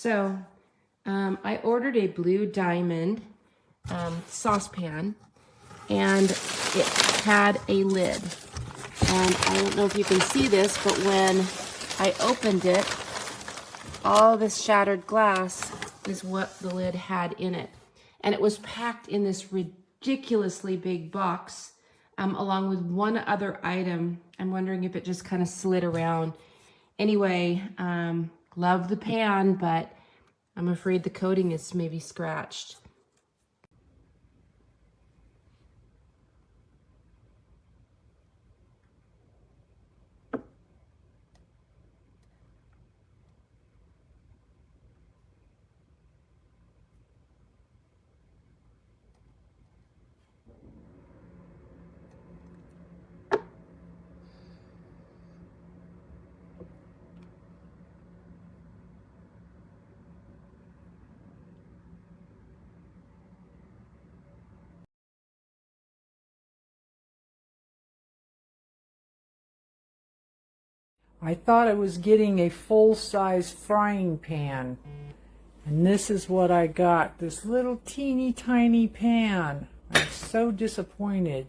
So I ordered a blue diamond saucepan, and it had a lid. And I don't know if you can see this, but when I opened it, all this shattered glass is what the lid had in it. And it was packed in this ridiculously big box, along with one other item. I'm wondering if it just kind of slid around. Anyway, love the pan, but I'm afraid the coating is maybe scratched. I thought I was getting a full-size frying pan, and this is what I got, this little teeny tiny pan. I'm so disappointed.